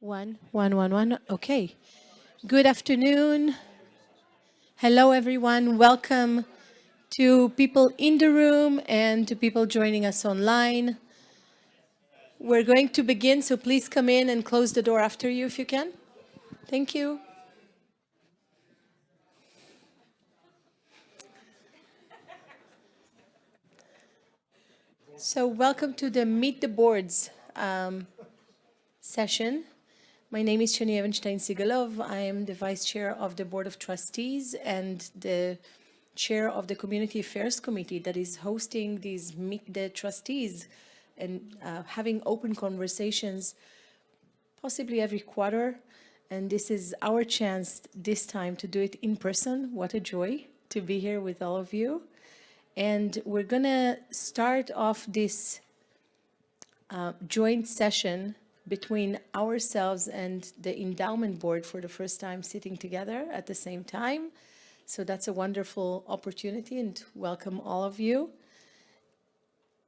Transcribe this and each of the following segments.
One, one, one, one. Okay. Good afternoon. Hello, everyone. Welcome to people in the room and to people joining us online. We're going to begin, so please come in and close the door after you if you can. Thank you. So welcome to the Meet the Boards session. My name is Shani Evenstein-Sigalov. I am the Vice Chair of the Board of Trustees and the Chair of the Community Affairs Committee that is hosting these Meet the Trustees and having open conversations possibly every quarter. And this is our chance this time to do it in person. What a joy to be here with all of you. And we're going to start off this joint session between ourselves and the endowment board for the first time sitting together at the same time. So that's a wonderful opportunity and welcome all of you.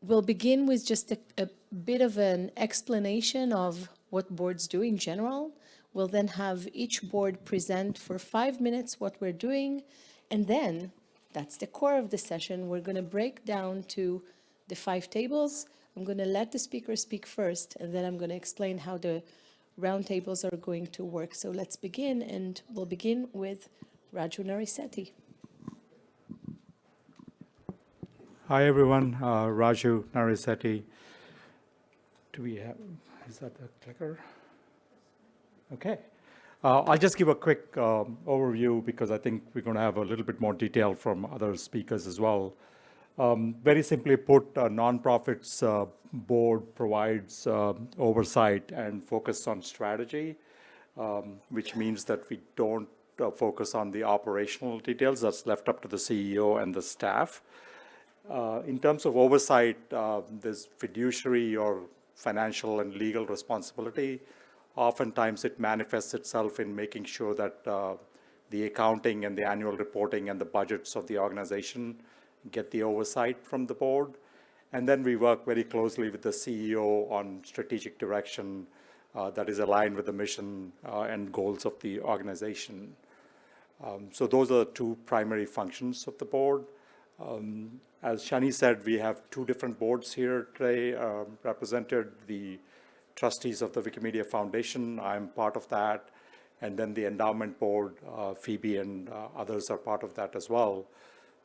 We'll begin with just a bit of an explanation of what boards do in general. We'll then have each board present for 5 minutes what we're doing. And then, that's the core of the session, we're going to break down to the 5 tables. I'm going to let the speaker speak first, and then I'm going to explain how the roundtables are going to work. So let's begin, and we'll begin with Raju Narisetti. Hi everyone, Raju Narisetti. Do we have, is that the clicker? Okay. I'll just give a quick overview because I think we're going to have a little bit more detail from other speakers as well. Very simply put, nonprofits board provides oversight and focus on strategy, which means that we don't focus on the operational details. That's left up to the CEO and the staff. In terms of oversight, there's fiduciary or financial and legal responsibility. Oftentimes it manifests itself in making sure that the accounting and the annual reporting and the budgets of the organization get the oversight from the board. And then we work very closely with the CEO on strategic direction that is aligned with the mission and goals of the organization. So those are the 2 primary functions of the board. As Shani said, we have 2 different boards here today represented, the trustees of the Wikimedia Foundation. I'm part of that. And then the endowment board, Phoebe and others are part of that as well.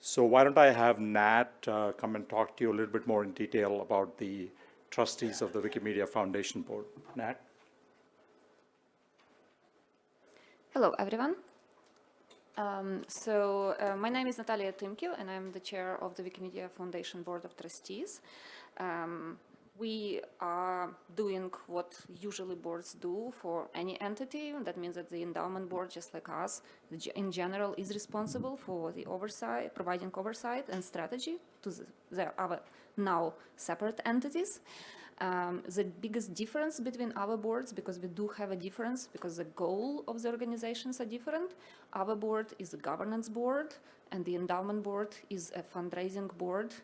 So why don't I have Nat come and talk to you a little bit more in detail about the trustees of the Wikimedia Foundation board. Nat? Hello, everyone. My name is Natalia Tymkiw, and I'm the chair of the Wikimedia Foundation Board of Trustees. We are doing what usually boards do for any entity. That means that the endowment board, just like us, in general, is responsible for the oversight, providing oversight and strategy to the other now separate entities. The biggest difference between our boards, because we do have a difference, because the goal of the organizations are different. Our board is a governance board, and the endowment board is a fundraising board,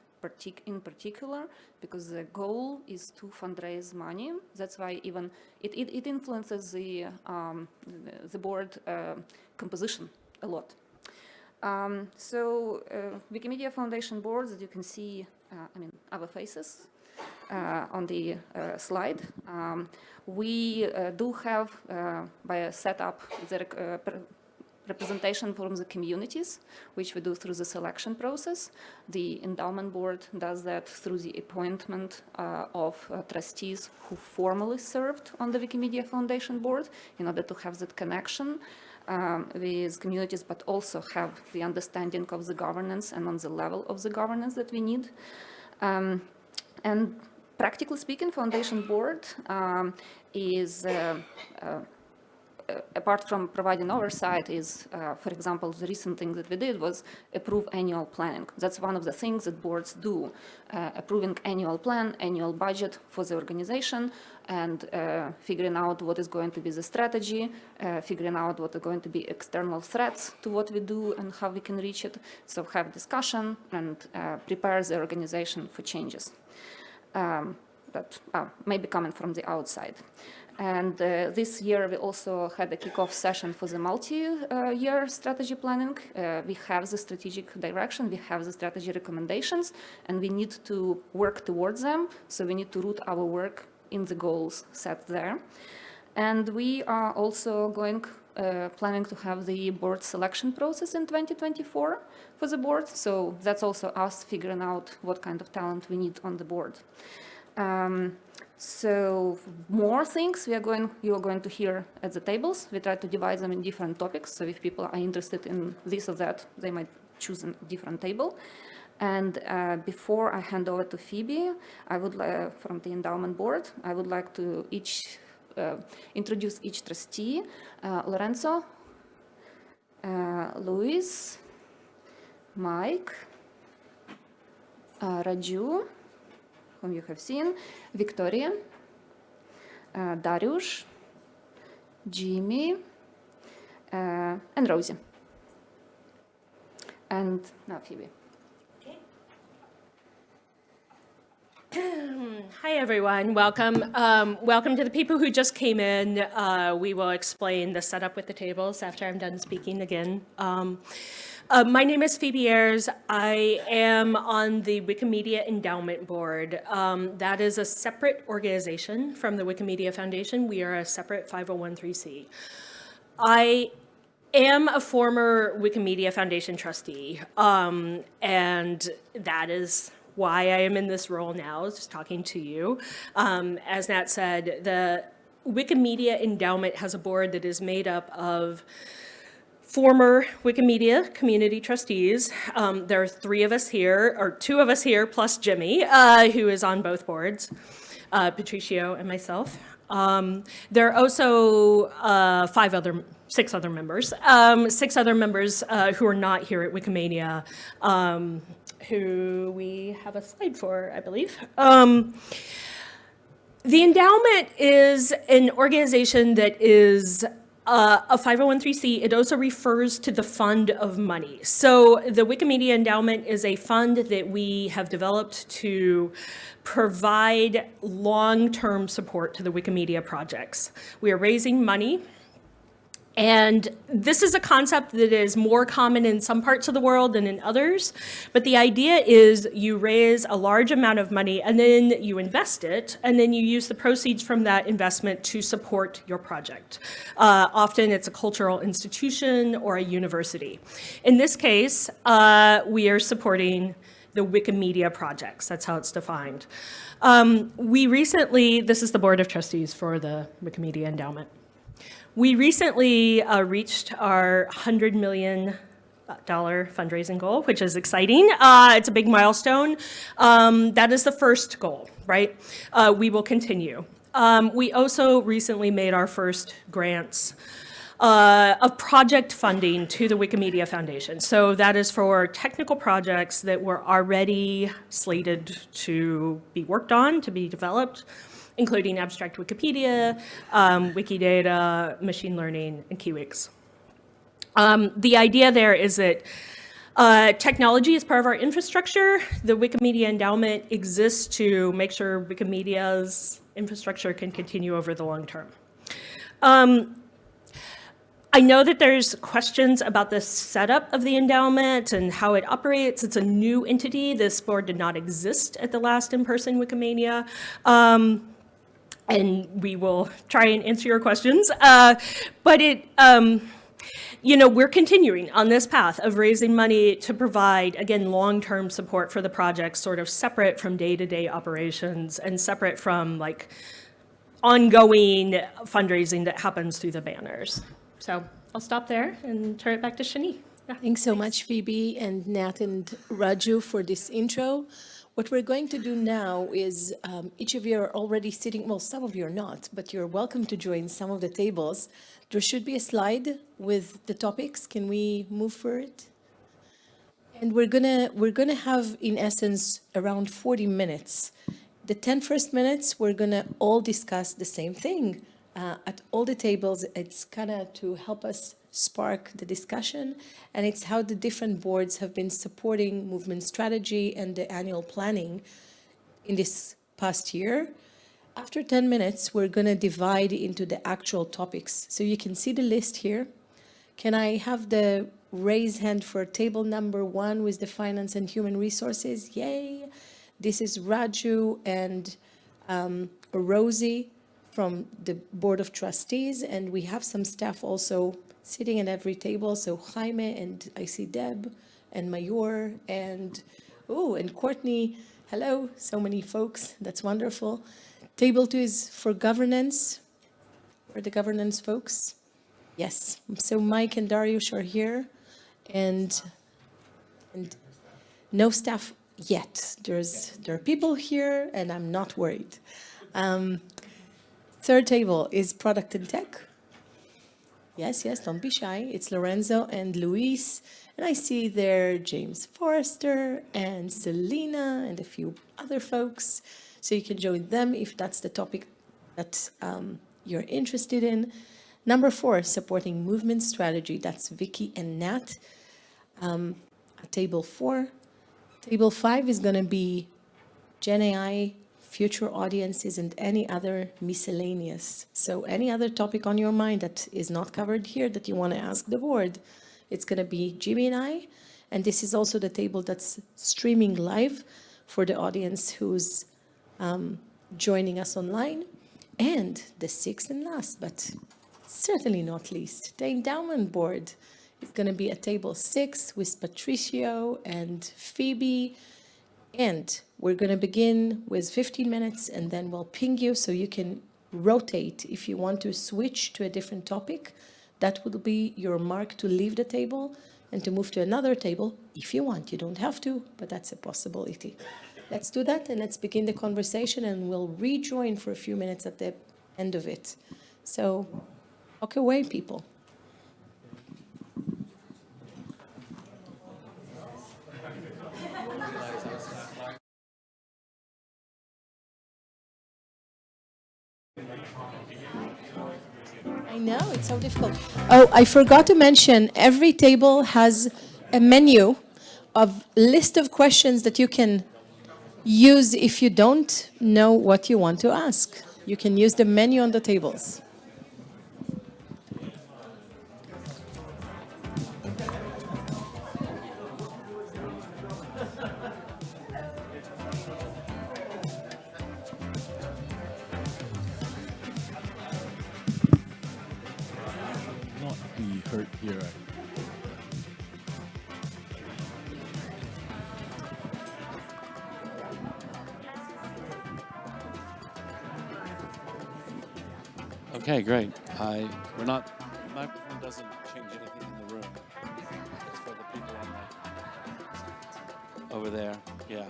in particular, because the goal is to fundraise money. That's why even it influences the board composition a lot. Wikimedia Foundation boards, as you can see, our faces on the slide. We do have, by a setup, the representation from the communities, which we do through the selection process. The endowment board does that through the appointment of trustees who formerly served on the Wikimedia Foundation board in order to have that connection with communities, but also have the understanding of the governance and on the level of the governance that we need. And practically speaking, Foundation board is apart from providing oversight is, for example, the recent thing that we did was approve annual planning. That's one of the things that boards do, approving annual plan, annual budget for the organization, and figuring out what is going to be the strategy, figuring out what are going to be external threats to what we do and how we can reach it. So have discussion and prepare the organization for changes that may be coming from the outside. And this year we also had a kickoff session for the multi-year strategy planning. We have the strategic direction, we have the strategy recommendations, and we need to work towards them. So we need to root our work in the goals set there. And we are also planning to have the board selection process in 2024 for the board. So that's also us figuring out what kind of talent we need on the board. So more things you are going to hear at the tables. We try to divide them in different topics. So if people are interested in this or that, they might choose a different table. And before I hand over to Phoebe, I would from the endowment board, I would like to introduce each trustee. Lorenzo, Luis, Mike, Raju, whom you have seen, Victoria, Dariusz, Jimmy, and Rosie. And now Phoebe. Hi, everyone. Welcome. Welcome to the people who just came in. We will explain the setup with the tables after I'm done speaking again. My name is Phoebe Ayers. I am on the Wikimedia Endowment Board. That is a separate organization from the Wikimedia Foundation. We are a separate 501(c)(3). I am a former Wikimedia Foundation trustee, and that is why I am in this role now, just talking to you. As Nat said, the Wikimedia Endowment has a board that is made up of former Wikimedia community trustees. There are three of us here, or two of us here, plus Jimmy, who is on both boards, Patricio and myself. There are also six other members who are not here at Wikimedia, who we have a slide for, I believe. The endowment is an organization that is a 501(c)(3). It also refers to the fund of money. So the Wikimedia Endowment is a fund that we have developed to provide long-term support to the Wikimedia projects. We are raising money. And this is a concept that is more common in some parts of the world than in others. But the idea is you raise a large amount of money and then you invest it, and then you use the proceeds from that investment to support your project. Often it's a cultural institution or a university. In this case, we are supporting the Wikimedia projects. That's how it's defined. This is the Board of Trustees for the Wikimedia Endowment. We recently reached our $100 million fundraising goal, which is exciting. It's a big milestone. That is the first goal, right? We will continue. We also recently made our first grants of project funding to the Wikimedia Foundation. So that is for technical projects that were already slated to be worked on, to be developed, including abstract Wikipedia, Wikidata, machine learning, and KeyWix. The idea there is that technology is part of our infrastructure. The Wikimedia Endowment exists to make sure Wikimedia's infrastructure can continue over the long term. I know that there's questions about the setup of the endowment and how it operates. It's a new entity. This board did not exist at the last in-person Wikimedia. And we will try and answer your questions. But we're continuing on this path of raising money to provide, again, long-term support for the project, sort of separate from day-to-day operations and separate from ongoing fundraising that happens through the banners. So I'll stop there and turn it back to Shani. Yeah. Thanks so much, Phoebe and Nat and Raju, for this intro. What we're going to do now is each of you are already sitting, well, some of you are not, but you're welcome to join some of the tables. There should be a slide with the topics. Can we move for it? And we're gonna have, in essence, around 40 minutes. The 10 first minutes, we're gonna all discuss the same thing. At all the tables, it's kind of to help us spark the discussion, and it's how the different boards have been supporting movement strategy and the annual planning in this past year. After 10 minutes, we're going to divide into the actual topics. So you can see the list here. Can I have the raise hand for table number 1 with the finance and human resources? Yay. This is Raju and Rosie from the Board of Trustees. And we have some staff also sitting at every table. So Jaime, and I see Deb and Mayor and, oh, and Courtney. Hello, so many folks. That's wonderful. Table 2 is for governance, for the governance folks. Yes, so Mike and Dariush are here, and no staff yet. There are people here, and I'm not worried. Third table is product and tech. Yes, don't be shy. It's Lorenzo and Luis, and I see there James Forrester and Selena and a few other folks. So you can join them if that's the topic that you're interested in. Number 4, supporting movement strategy. That's Vicky and Nat at table 4. Table 5 is going to be Gen AI, future audiences, and any other miscellaneous. So any other topic on your mind that is not covered here that you want to ask the board, it's going to be Jimmy and I. And this is also the table that's streaming live for the audience who's joining us online. And the 6th and last, but certainly not least, the endowment board is going to be at table 6 with Patricio and Phoebe. And we're going to begin with 15 minutes, and then we'll ping you so you can rotate if you want to switch to a different topic. That will be your mark to leave the table and to move to another table if you want. You don't have to, but that's a possibility. Let's do that, and let's begin the conversation, and we'll rejoin for a few minutes at the end of it. So, talk away, people. I know, it's so difficult. Oh, I forgot to mention, every table has a menu of list of questions that you can use if you don't know what you want to ask. You can use the menu on the tables. Not be hurt here. Okay, great. We're not. The microphone doesn't change anything in the room. It's for the people on over there. Yeah.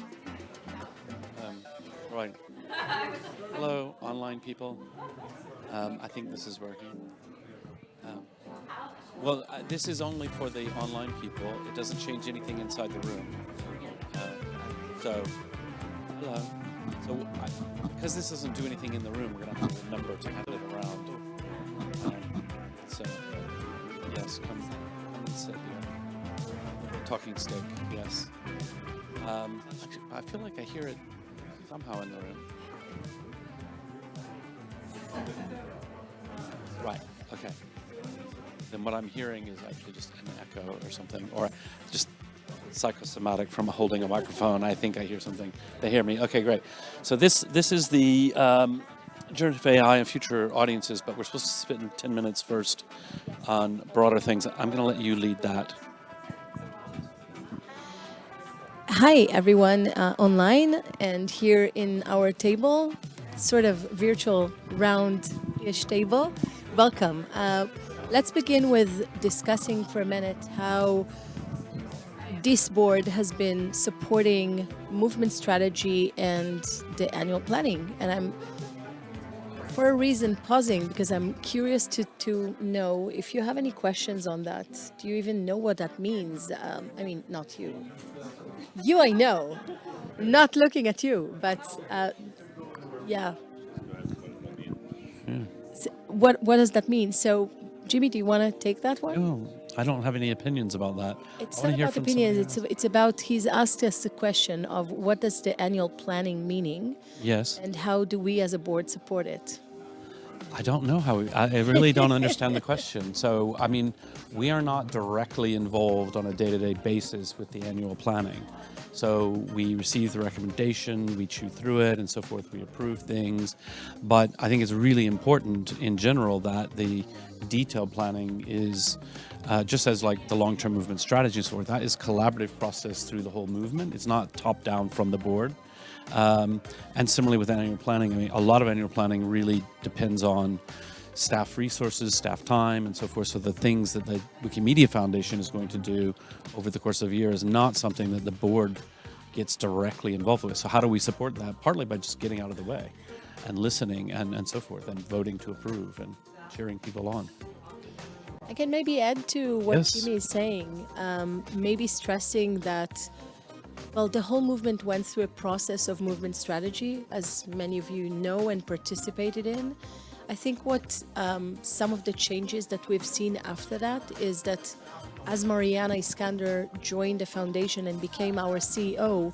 Right. Hello, online people. I think this is working. Well, this is only for the online people. It doesn't change anything inside the room. So, hello. So, because this doesn't do anything in the room, we're going to have to remember to handle it around. So, yes, come and sit here. Talking stick, yes. I feel like I hear it somehow in the room. Right, okay. Then what I'm hearing is actually just an echo or something, or just psychosomatic from holding a microphone. I think I hear something. They hear me. Okay, great. So this is the generative AI and future audiences, but we're supposed to spend 10 minutes first on broader things. I'm going to let you lead that. Hi, everyone online and here in our table, sort of virtual round-ish table. Welcome. Let's begin with discussing for a minute how this board has been supporting movement strategy and the annual planning. And I'm, for a reason, pausing because I'm curious to know if you have any questions on that. Do you even know what that means? I mean, not you. You, I know. Not looking at you, but yeah. So what does that mean? So, Jimmy, do you want to take that one? Oh, I don't have any opinions about that. It's I not want to hear about from opinions. somebody It's about he's asked us the question of what does the annual planning meaning, else. Yes. and how do we as a board support it? I don't know how. I really don't understand the question. So, I mean, we are not directly involved on a day-to-day basis with the annual planning. So we receive the recommendation, we chew through it, and so forth. We approve things, but I think it's really important in general that the detailed planning is just as like the long-term movement strategy and so forth. That is collaborative process through the whole movement. It's not top-down from the board. And similarly with annual planning, I mean, a lot of annual planning really depends on staff resources, staff time, and so forth. So the things that the Wikimedia Foundation is going to do over the course of a year is not something that the board gets directly involved with. So how do we support that? Partly by just getting out of the way and listening and so forth, and voting to approve and cheering people on. I can maybe add to what Yes. Jimmy is saying, maybe stressing that, well, the whole movement went through a process of movement strategy, as many of you know and participated in. I think what some of the changes that we've seen after that is that as Mariana Iskander joined the foundation and became our CEO,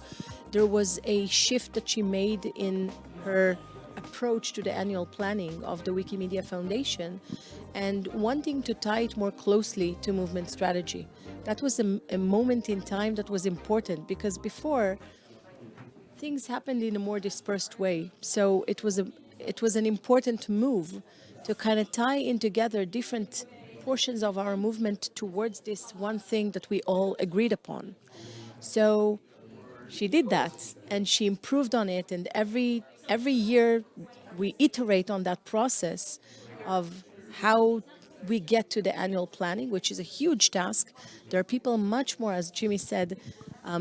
there was a shift that she made in her approach to the annual planning of the Wikimedia Foundation and wanting to tie it more closely to movement strategy. That was a moment in time that was important because before things happened in a more dispersed way. So it was an important move to kind of tie in together different portions of our movement towards this one thing that we all agreed upon. So she did that and she improved on it, and every year we iterate on that process of how we get to the annual planning, which is a huge task. There are people much more, as Jimmy said,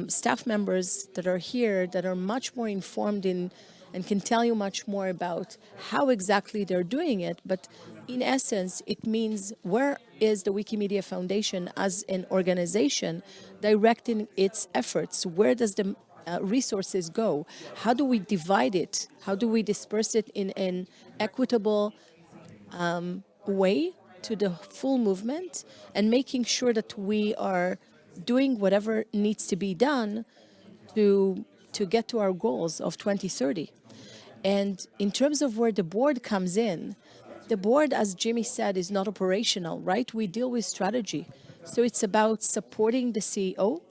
staff members that are here that are much more informed in and can tell you much more about how exactly they're doing it. But in essence, it means where is the Wikimedia Foundation as an organization directing its efforts? Where does the resources go? How do we divide it? How do we disperse it in an equitable way to the full movement, and making sure that we are doing whatever needs to be done to get to our goals of 2030. And in terms of where the board comes in, the board, as Jimmy said, is not operational, right? We deal with strategy. So it's about supporting the CEO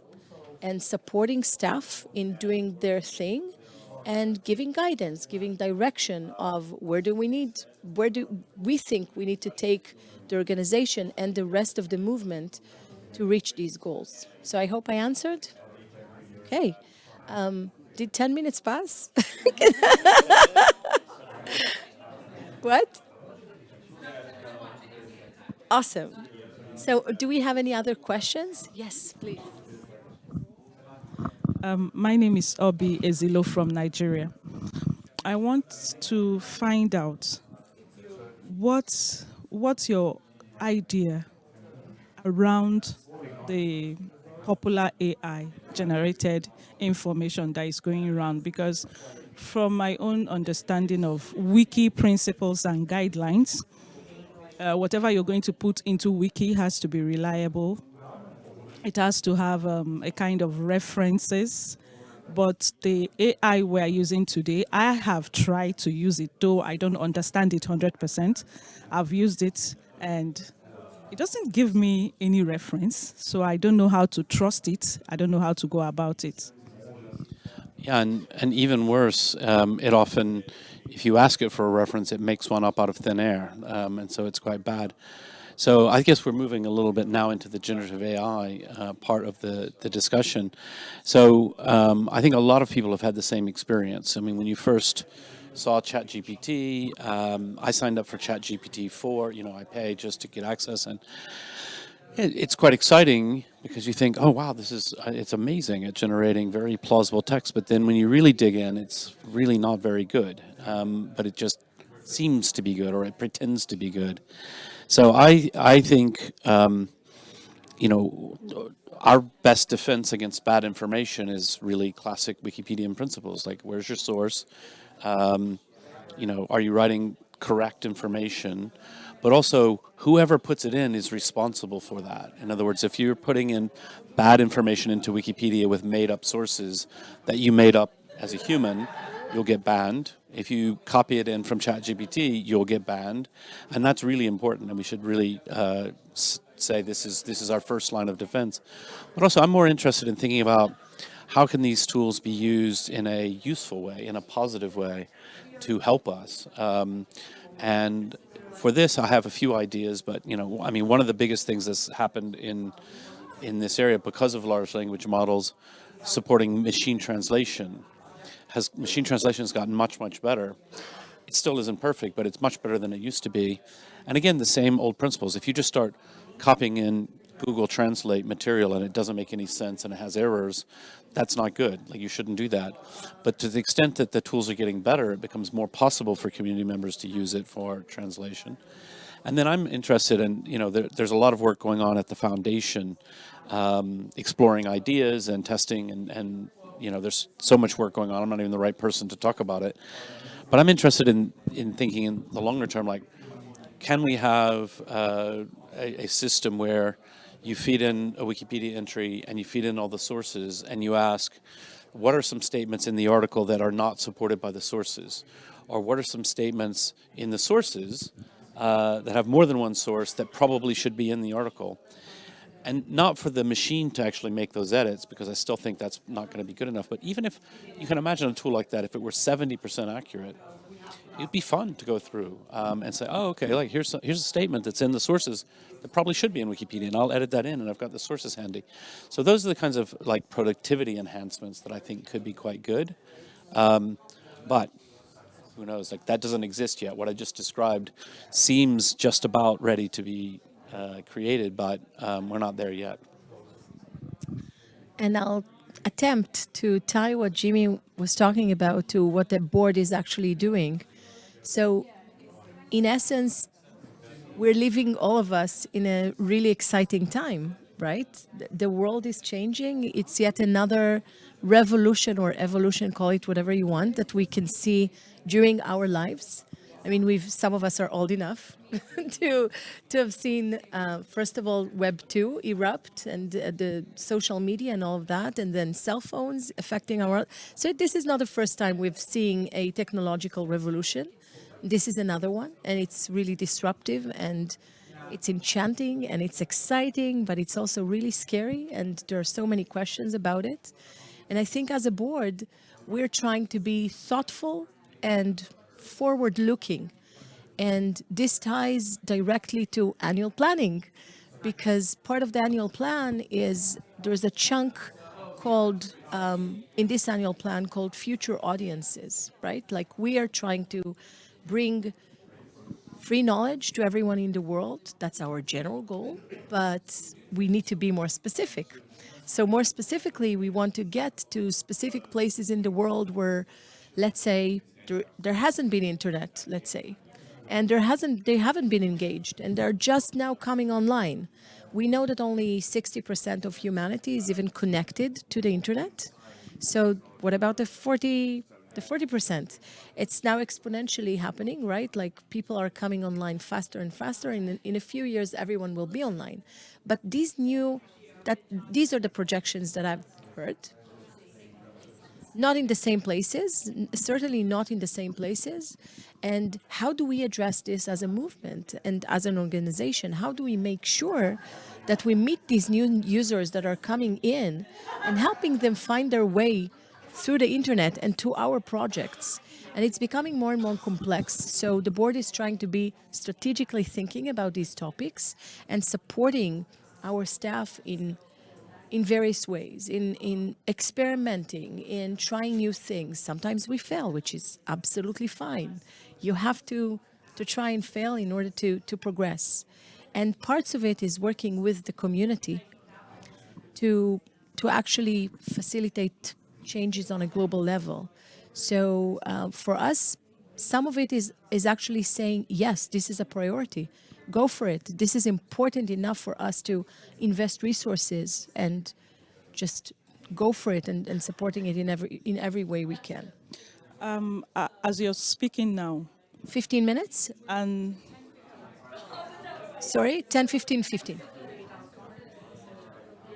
and supporting staff in doing their thing and giving guidance, giving direction of where do we think we need to take the organization and the rest of the movement to reach these goals. So I hope I answered. Okay. Did 10 minutes pass? What? Awesome. So do we have any other questions? Yes, please. My name is Obi Ezilo from Nigeria. I want to find out what's your idea around the popular AI generated information that is going around, because from my own understanding of wiki principles and guidelines, whatever you're going to put into wiki has to be reliable. It has to have a kind of references. But the AI we're using today, I have tried to use it, though I don't understand it 100%. I've used it and it doesn't give me any reference, so I don't know how to trust it. I don't know how to go about it. Yeah, and even worse, it often, if you ask it for a reference, it makes one up out of thin air, and so it's quite bad. So I guess we're moving a little bit now into the generative AI part of the discussion. So I think a lot of people have had the same experience. I mean, when you first saw ChatGPT, I signed up for ChatGPT 4. You know, I pay just to get access, and it's quite exciting because you think, oh wow, it's amazing at generating very plausible text. But then when you really dig in, it's really not very good. But it just seems to be good, or it pretends to be good. So I think, you know, our best defense against bad information is really classic Wikipedian principles, like where's your source? You know, are you writing correct information? but also whoever puts it in is responsible for that. In other words, if you're putting in bad information into Wikipedia with made-up sources that you made up as a human, you'll get banned. If you copy it in from ChatGPT, you'll get banned, and that's really important. And we should really say this is our first line of defense. But also, I'm more interested in thinking about how can these tools be used in a useful way, in a positive way, to help us. And for this, I have a few ideas. But I mean, one of the biggest things that's happened in this area because of large language models supporting machine translation has gotten much better. It still isn't perfect, but it's much better than it used to be. And again, the same old principles. If you just start copying in Google Translate material and it doesn't make any sense and it has errors, that's not good. Like, you shouldn't do that. But to the extent that the tools are getting better, it becomes more possible for community members to use it for translation. And then I'm interested in, there's a lot of work going on at the foundation, exploring ideas and testing, and there's so much work going on. I'm not even the right person to talk about it. But I'm interested in thinking in the longer term, like, can we have a system where you feed in a Wikipedia entry and you feed in all the sources and you ask, what are some statements in the article that are not supported by the sources? Or what are some statements in the sources that have more than one source that probably should be in the article? And not for the machine to actually make those edits, because I still think that's not going to be good enough. But even if you can imagine a tool like that, if it were 70% accurate, it'd be fun to go through and say, oh, okay, like here's a statement that's in the sources that probably should be in Wikipedia, and I'll edit that in, and I've got the sources handy. So those are the kinds of like productivity enhancements that I think could be quite good. But who knows? Like, that doesn't exist yet. What I just described seems just about ready to be created, but we're not there yet. And I'll attempt to tie what Jimmy was talking about to what the board is actually doing. So, in essence, we're living, all of us, in a really exciting time, right? The world is changing. It's yet another revolution or evolution, call it whatever you want, that we can see during our lives. I mean, some of us are old enough to have seen, first of all, Web 2 erupt, and the social media and all of that, and then cell phones affecting our. So this is not the first time we've seen a technological revolution. This is another one, and it's really disruptive, and it's enchanting, and it's exciting, but it's also really scary, and there are so many questions about it. And I think as a board, we're trying to be thoughtful and forward-looking. And this ties directly to annual planning, because part of the annual plan is there's a chunk called, in this annual plan, called future audiences, right? Like, we are trying to bring free knowledge to everyone in the world. That's our general goal, but we need to be more specific. So more specifically, we want to get to specific places in the world where, let's say, there hasn't been internet, let's say, and they haven't been engaged, and they're just now coming online. We know that only 60% of humanity is even connected to the internet. So what about the 40%? It's now exponentially happening, right? Like, people are coming online faster and faster, and in a few years, everyone will be online. But these are the projections that I've heard. Not in the same places, certainly not in the same places. And how do we address this as a movement and as an organization? How do we make sure that we meet these new users that are coming in and helping them find their way through the internet and to our projects? And it's becoming more and more complex. So the board is trying to be strategically thinking about these topics and supporting our staff in various ways, in experimenting, in trying new things. Sometimes we fail, which is absolutely fine. You have to try and fail in order to progress. And parts of it is working with the community to actually facilitate changes on a global level. So for us, some of it is actually saying, yes, this is a priority. Go for it. This is important enough for us to invest resources and just go for it, and supporting it in every way we can. As you're speaking now, 15 minutes? and Sorry, 10, 15, 15.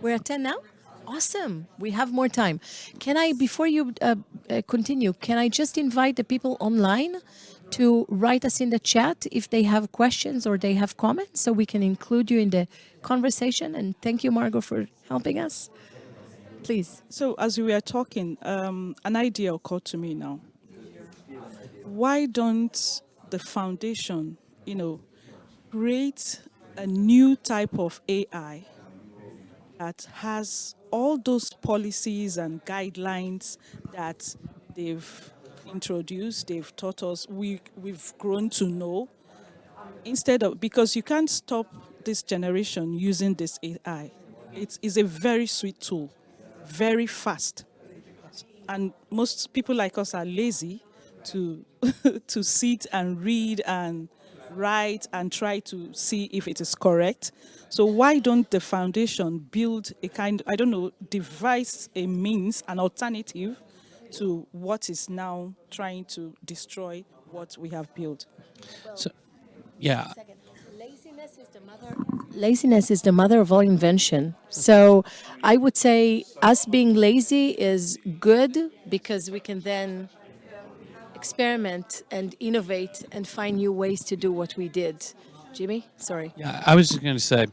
We're at 10 now? Awesome. We have more time. Can I, before you continue, can I just invite the people online to write us in the chat if they have questions or they have comments so we can include you in the conversation? And thank you, Margot, for helping us. Please. So as we were talking, an idea occurred to me now. Why don't the foundation, create a new type of AI that has all those policies and guidelines that they've introduced, they've taught us, we've grown to know, instead of, because you can't stop this generation using this AI. It is a very sweet tool, very fast. And most people like us are lazy to to sit and read and write and try to see if it is correct. So why don't the foundation build a kind, I don't know, devise a means, an alternative to what is now trying to destroy what we have built? So, yeah, Laziness is the mother of all invention. So I would say us being lazy is good because we can then experiment and innovate and find new ways to do what we did. Jimmy, sorry. yeah, I was just going to say,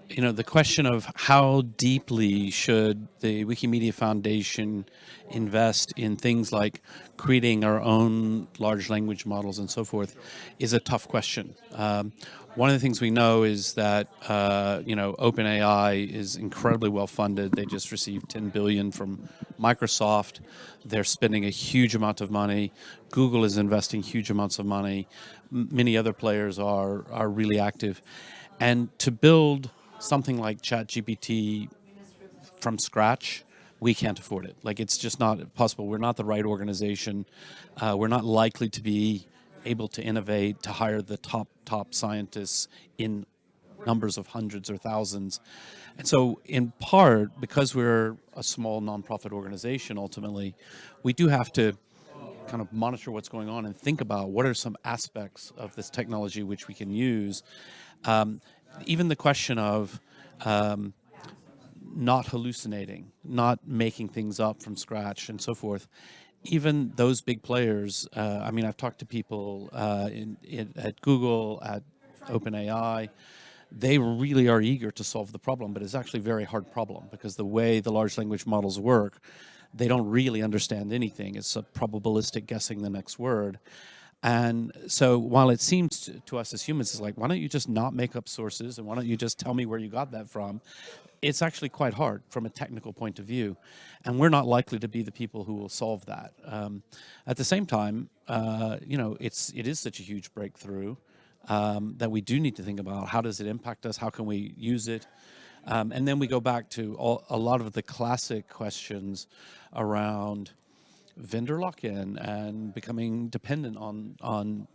the question of how deeply should the Wikimedia Foundation invest in things like creating our own large language models and so forth is a tough question. One of the things we know is that OpenAI is incredibly well funded. They just received $10 billion from Microsoft. They're spending a huge amount of money. Google is investing huge amounts of money. Many other players are really active, and to build something like ChatGPT from scratch, we can't afford it. Like, it's just not possible. We're not the right organization. We're not likely to be able to innovate, to hire the top scientists in numbers of hundreds or thousands. And so, in part, because we're a small nonprofit organization, ultimately, we do have to kind of monitor what's going on and think about what are some aspects of this technology which we can use. Even the question of not hallucinating, not making things up from scratch, and so forth. Even those big players, I've talked to people at Google, at OpenAI, they really are eager to solve the problem, but it's actually a very hard problem because the way the large language models work, they don't really understand anything. It's a probabilistic guessing the next word. And so while it seems to us as humans, it's like, why don't you just not make up sources and why don't you just tell me where you got that from? It's actually quite hard from a technical point of view. And we're not likely to be the people who will solve that. At the same time, it is such a huge breakthrough that we do need to think about how does it impact us? How can we use it? And then we go back to a lot of the classic questions around vendor lock-in and becoming dependent on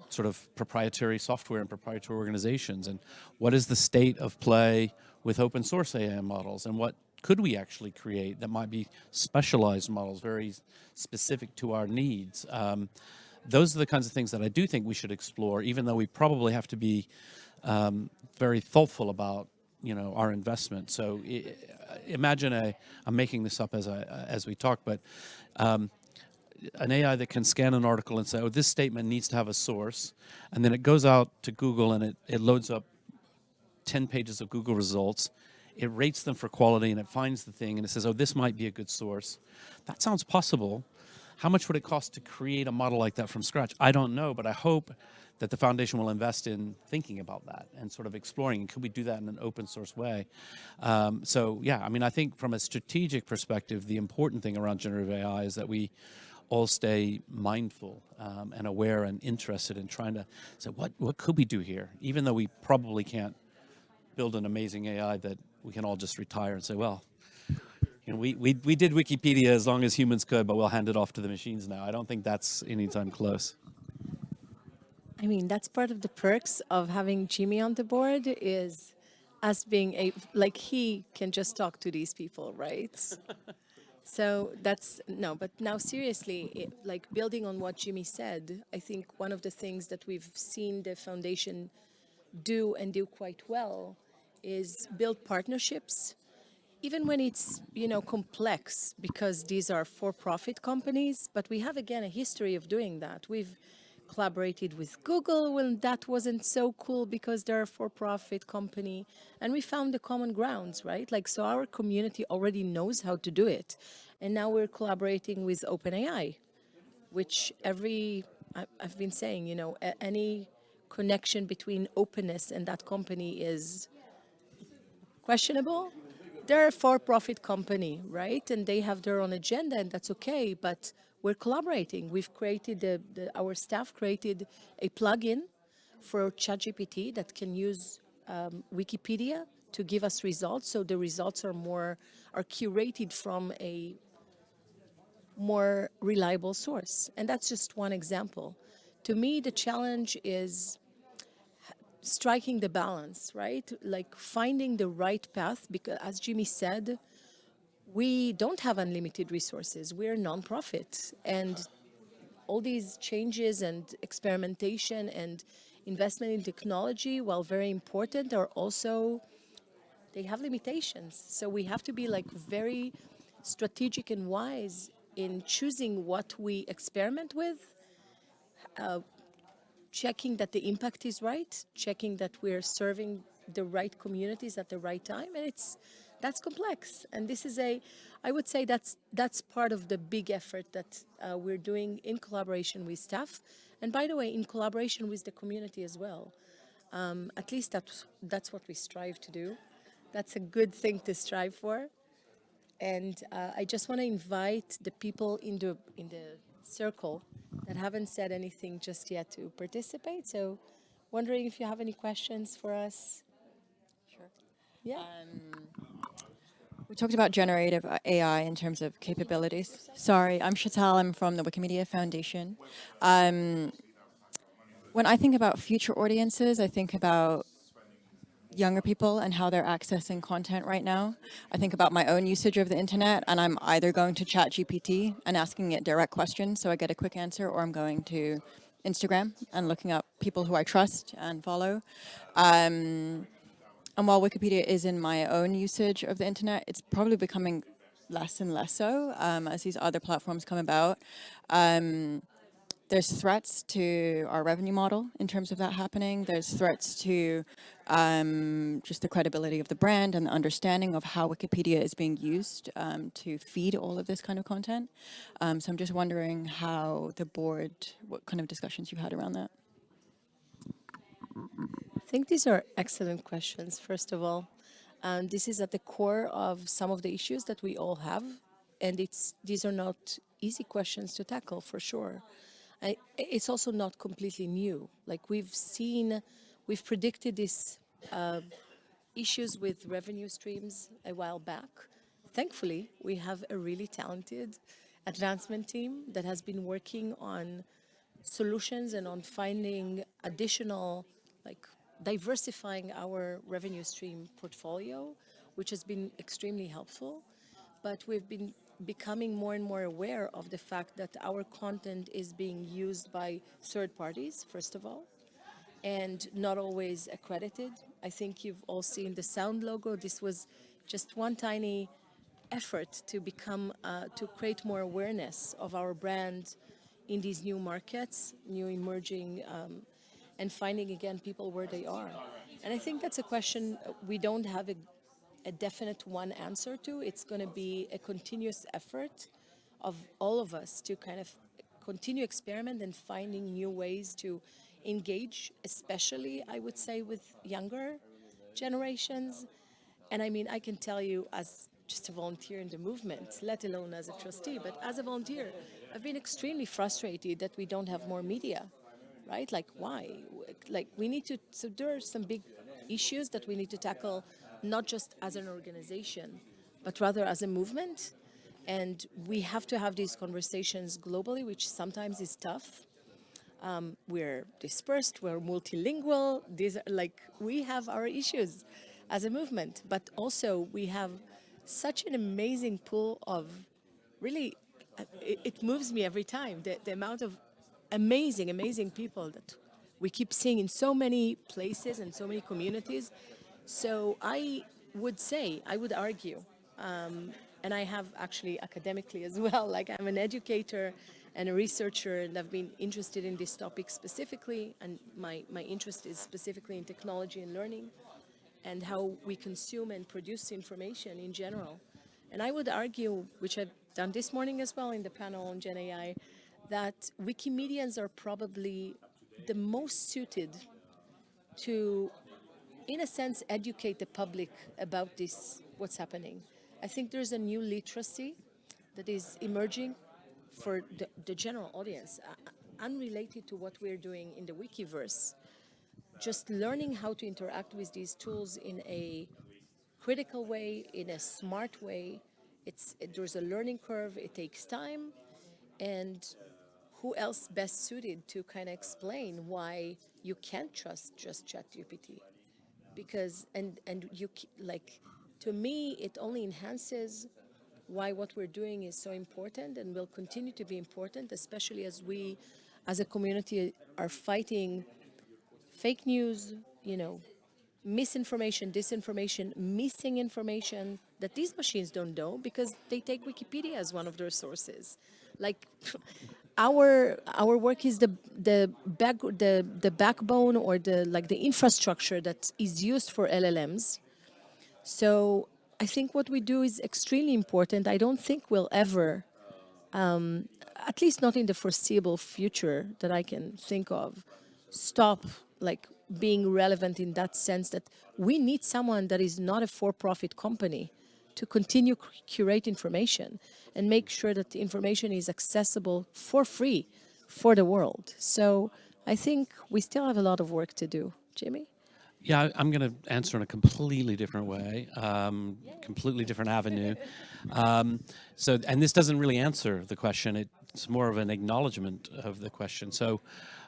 sort of proprietary software and proprietary organizations, and what is the state of play with open source AI models, and what could we actually create that might be specialized models, very specific to our needs. Those are the kinds of things that I do think we should explore, even though we probably have to be very thoughtful about our investment. So imagine I'm making this up as we talk, but an AI that can scan an article and say, oh, this statement needs to have a source, and then it goes out to Google and it loads up 10 pages of Google results. It rates them for quality and it finds the thing and it says, oh, this might be a good source. That sounds possible. How much would it cost to create a model like that from scratch? I don't know, but I hope that the foundation will invest in thinking about that and sort of exploring, and could we do that in an open source way? I think from a strategic perspective, the important thing around generative AI is that we all stay mindful and aware and interested in trying to say, what could we do here? Even though we probably can't build an amazing AI that we can all just retire and say, well, we did Wikipedia as long as humans could, but we'll hand it off to the machines now. I don't think that's anytime close. I mean, that's part of the perks of having Jimmy on the board is us being he can just talk to these people, right? So but now seriously, building on what Jimmy said, I think one of the things that we've seen the foundation do and do quite well is build partnerships, even when it's, you know, complex, because these are for-profit companies. But we have, again, a history of doing that. We've collaborated with Google when that wasn't so cool because they're a for-profit company, and we found the common grounds, right? Like, so our community already knows how to do it. And now we're collaborating with OpenAI, which I've been saying, you know, any connection between openness and that company is questionable. They're a for-profit company, right? And they have their own agenda, and that's okay. But we're collaborating. We've created our staff created a plugin for ChatGPT that can use Wikipedia to give us results. So the results are curated from a more reliable source. And that's just one example. To me, the challenge is striking the balance, right? Like finding the right path, because as Jimmy said, we don't have unlimited resources. We're a nonprofit, and all these changes and experimentation and investment in technology, while very important, are also, they have limitations. So we have to be like very strategic and wise in choosing what we experiment with, checking that the impact is right, checking that we're serving the right communities at the right time, and that's complex. And this is I would say that's part of the big effort that we're doing in collaboration with staff, and by the way, in collaboration with the community as well. At least that's what we strive to do. That's a good thing to strive for. And I just want to invite the people in the circle that haven't said anything just yet to participate. So, wondering if you have any questions for us. Sure. Yeah. We talked about generative AI in terms of capabilities. Sorry, I'm Chantal. I'm from the Wikimedia Foundation. When I think about future audiences, I think about younger people and how they're accessing content right now. I think about my own usage of the internet, and I'm either going to ChatGPT and asking it direct questions so I get a quick answer, or I'm going to Instagram and looking up people who I trust and follow. And while Wikipedia is in my own usage of the internet, it's probably becoming less and less so as these other platforms come about. There's threats to our revenue model in terms of that happening. There's threats to just the credibility of the brand and the understanding of how Wikipedia is being used to feed all of this kind of content. So I'm just wondering how the board, what kind of discussions you had around that. I think these are excellent questions, first of all. This is at the core of some of the issues that we all have, and these are not easy questions to tackle, for sure. It's also not completely new. Like we've predicted these issues with revenue streams a while back. Thankfully, we have a really talented advancement team that has been working on solutions and on finding additional, like diversifying our revenue stream portfolio, which has been extremely helpful. But we've been becoming more and more aware of the fact that our content is being used by third parties, first of all, and not always accredited. I think you've all seen the sound logo. This was just one tiny effort to to create more awareness of our brand in these new markets, new emerging, and finding again people where they are. And I think that's a question we don't have a definite one answer to. It's going to be a continuous effort of all of us to kind of continue experiment and finding new ways to engage, especially I would say with younger generations. And I mean, I can tell you as just a volunteer in the movement, let alone as a trustee, but as a volunteer, I've been extremely frustrated that we don't have more media, right? Like, why? Like, we need to, so there are some big issues that we need to tackle, not just as an organization, but rather as a movement. And we have to have these conversations globally, which sometimes is tough. We're dispersed, we're multilingual. These are like, we have our issues as a movement, but also we have such an amazing pool of really, it moves me every time, the amount of amazing people that we keep seeing in so many places and so many communities. So I would argue, and I have actually academically as well, like I'm an educator and a researcher, and I've been interested in this topic specifically, and my interest is specifically in technology and learning and how we consume and produce information in general. And I would argue, which I've done this morning as well in the panel on Gen AI, that Wikimedians are probably the most suited to, in a sense, educate the public about this, what's happening. I think there's a new literacy that is emerging for the general audience, unrelated to what we're doing in the Wikiverse. Just learning how to interact with these tools in a critical way, in a smart way. There's a learning curve, it takes time, and who else best suited to kind of explain why you can't trust just ChatGPT? Because like, to me, it only enhances why what we're doing is so important and will continue to be important, especially as we, as a community, are fighting fake news, misinformation, disinformation, missing information that these machines don't know because they take Wikipedia as one of their sources. Like our work is the backbone or the infrastructure that is used for LLMs. So I think what we do is extremely important. I don't think we'll ever, at least not in the foreseeable future that I can think of, stop like being relevant in that sense that we need someone that is not a for-profit company to continue curate information and make sure that the information is accessible for free for the world. So I think we still have a lot of work to do. Jimmy? Yeah, I'm going to answer in a completely different way, completely different avenue. And this doesn't really answer the question. It's more of an acknowledgement of the question. So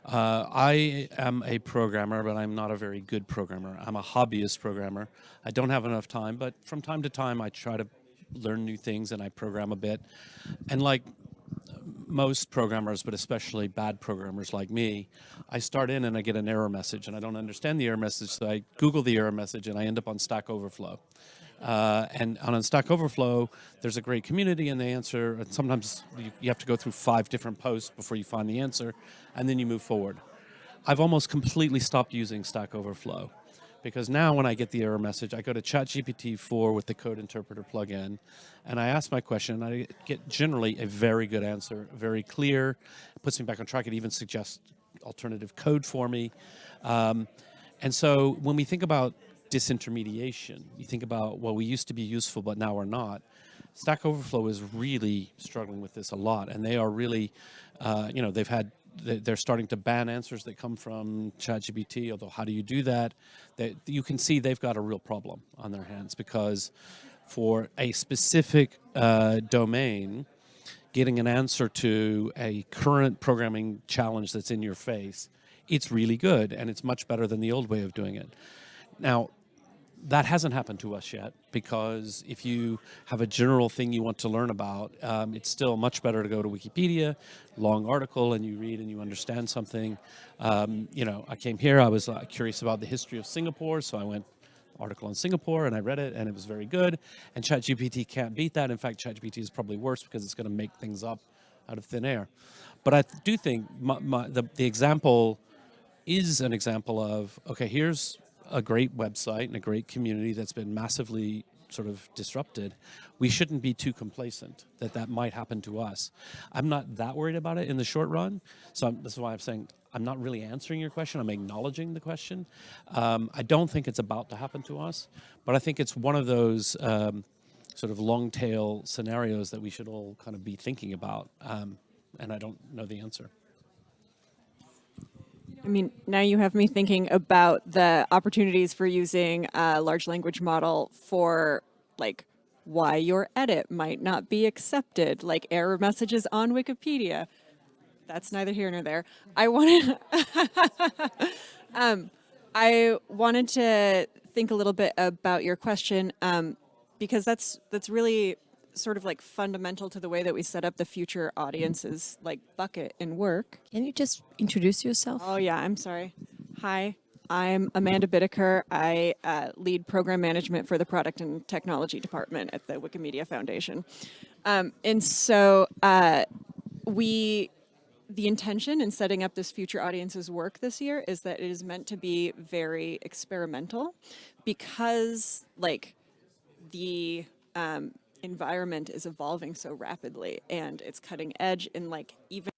I am a programmer, but I'm not a very good programmer. I'm a hobbyist programmer. I don't have enough time, but from time to time, I try to learn new things and I program a bit. And like most programmers, but especially bad programmers like me, I start in and I get an error message and I don't understand the error message, so I Google the error message and I end up on Stack Overflow. And on Stack Overflow, there's a great community and they answer, and sometimes you have to go through 5 different posts before you find the answer, and then you move forward. I've almost completely stopped using Stack Overflow because now when I get the error message, I go to ChatGPT 4 with the code interpreter plugin, and I ask my question, and I get generally a very good answer, very clear, it puts me back on track, it even suggests alternative code for me. And so when we think about disintermediation, you think about, well, we used to be useful, but now we're not. Stack Overflow is really struggling with this a lot, and they are really, they're starting to ban answers that come from ChatGPT, although how do you do that? You can see they've got a real problem on their hands because for a specific domain, getting an answer to a current programming challenge that's in your face, it's really good, and it's much better than the old way of doing it. Now, that hasn't happened to us yet, because if you have a general thing you want to learn about, it's still much better to go to Wikipedia, long article, and you read and you understand something. I came here, I was curious about the history of Singapore, so I went article on Singapore and I read it and it was very good. And ChatGPT can't beat that. In fact, ChatGPT is probably worse because it's going to make things up out of thin air. But I do think the example is an example of, okay, here's a great website and a great community that's been massively sort of disrupted. We shouldn't be too complacent that might happen to us. I'm not that worried about it in the short run. So this is why I'm saying I'm not really answering your question. I'm acknowledging the question. I don't think it's about to happen to us, but I think it's one of those sort of long tail scenarios that we should all kind of be thinking about. And I don't know the answer. I mean, now you have me thinking about the opportunities for using a large language model for, like, why your edit might not be accepted, like error messages on Wikipedia. That's neither here nor there. I wanted to think a little bit about your question, because that's really sort of like fundamental to the way that we set up the future audiences like bucket in work. Can you just introduce yourself? Oh yeah, I'm sorry. Hi, I'm Amanda Bittaker. I lead program management for the product and technology department at the Wikimedia Foundation. And so the intention in setting up this future audiences work this year is that it is meant to be very experimental because like the environment is evolving so rapidly and it's cutting edge in like even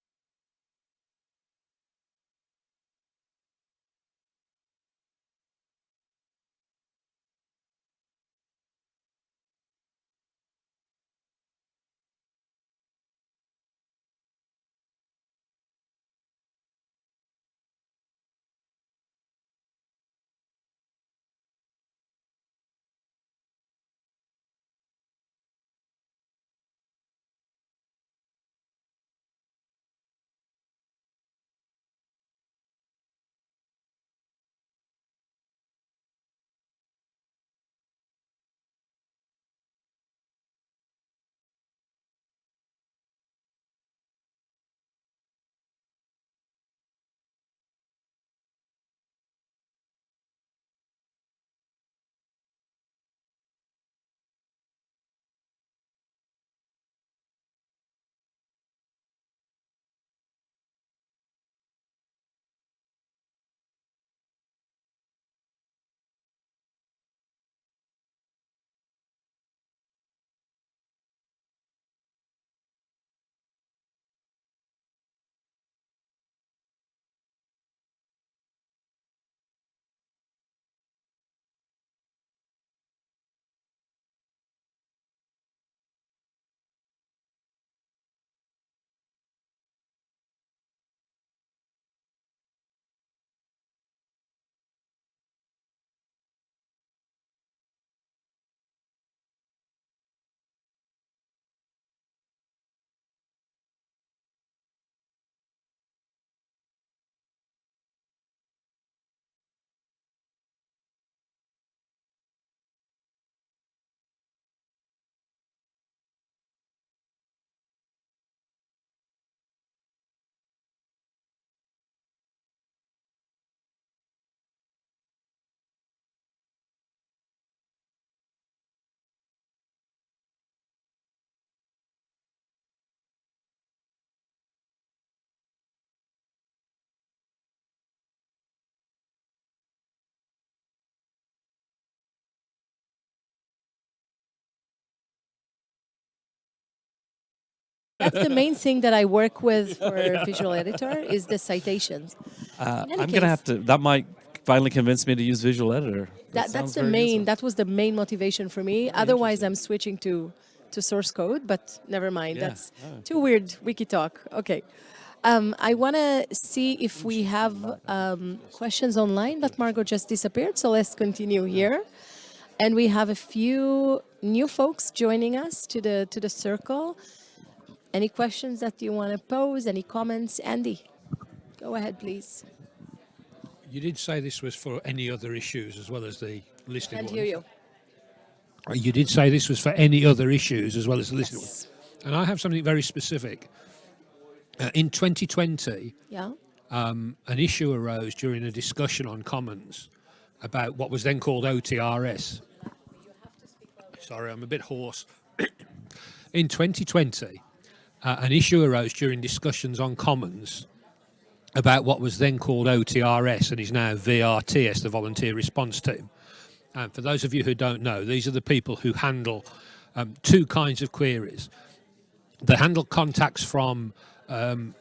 That's the main thing that I work with for Visual Editor is the citations. In any I'm going case, to have to, that might finally convince me to use Visual Editor. that's sounds the very main. useful. That was the main motivation for me. Otherwise, I'm switching to source code. But never mind. Yeah. That's too weird. Wiki talk. Okay. I want to see if we have questions online, but Margot just disappeared. So let's continue here. And we have a few new folks joining us to the circle. Any questions that you want to pose? Any comments? Andy, go ahead, please. You did say this was for any other issues as well as the listed Can't ones. hear you. You did say this was for any other issues as well as the listed Yes. ones. And I have something very specific. In 2020, Yeah. an issue arose during a discussion on Commons about what was then called OTRS. Sorry, I'm a bit hoarse. In 2020, an issue arose during discussions on Commons about what was then called OTRS and is now VRTS, the Volunteer Response Team. And for those of you who don't know, these are the people who handle two kinds of queries. They handle contacts from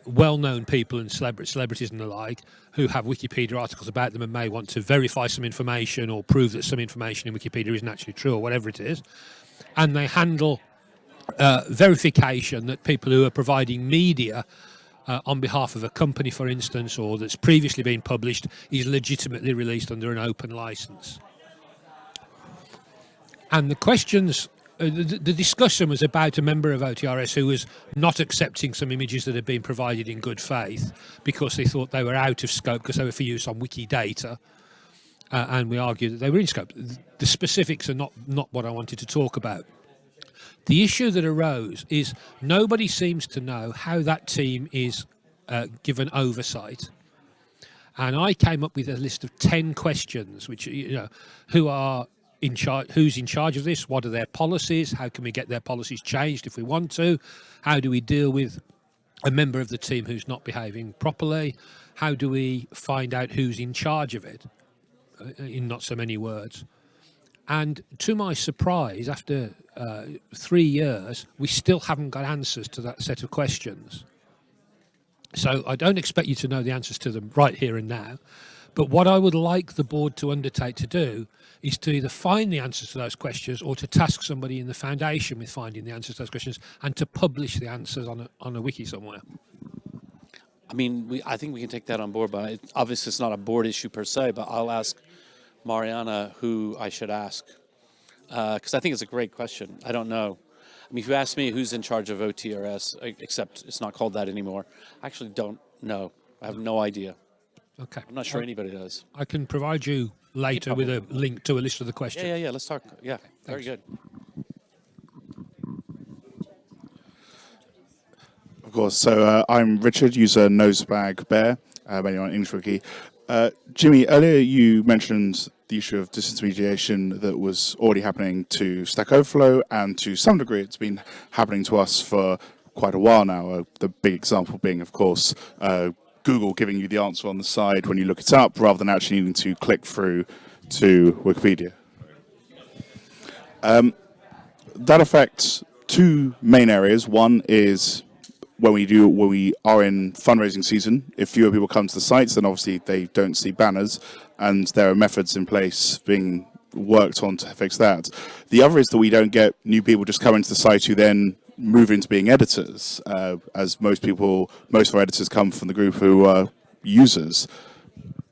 well-known people and celebrities and the like who have Wikipedia articles about them and may want to verify some information or prove that some information in Wikipedia isn't actually true or whatever it is. And they handle verification that people who are providing media on behalf of a company, for instance, or that's previously been published, is legitimately released under an open license. And the questions, the discussion was about a member of OTRS who was not accepting some images that had been provided in good faith because they thought they were out of scope because they were for use on Wikidata. And we argued that they were in scope. The specifics are not what I wanted to talk about. The issue that arose is nobody seems to know how that team is given oversight. And I came up with a list of 10 questions, which, who are in charge, who's in charge of this, what are their policies, how can we get their policies changed if we want to, how do we deal with a member of the team who's not behaving properly, how do we find out who's in charge of it, in not so many words. And to my surprise, after 3 years, we still haven't got answers to that set of questions. So I don't expect you to know the answers to them right here and now. But what I would like the board to undertake to do is to either find the answers to those questions or to task somebody in the foundation with finding the answers to those questions and to publish the answers on a wiki somewhere. I mean, I think we can take that on board, but obviously it's not a board issue per se, but I'll ask Mariana who I should ask, because I think it's a great question. I don't know. I mean, if you ask me who's in charge of OTRS, except it's not called that anymore, I actually don't know. I have no idea. Okay. I'm not sure anybody does. I can provide you later with a link to a list of the questions. Yeah. Let's talk. Yeah, very good. Of course. So I'm Richard, user Nosebag Bear, mainly on English Wiki. Jimmy, earlier you mentioned the issue of disintermediation that was already happening to Stack Overflow, and to some degree it's been happening to us for quite a while now. The big example being, of course, Google giving you the answer on the side when you look it up, rather than actually needing to click through to Wikipedia. That affects two main areas. One is when we are in fundraising season. If fewer people come to the sites, then obviously they don't see banners, and there are methods in place being worked on to fix that. The other is that we don't get new people just coming to the site who then move into being editors, as most of our editors come from the group who are users.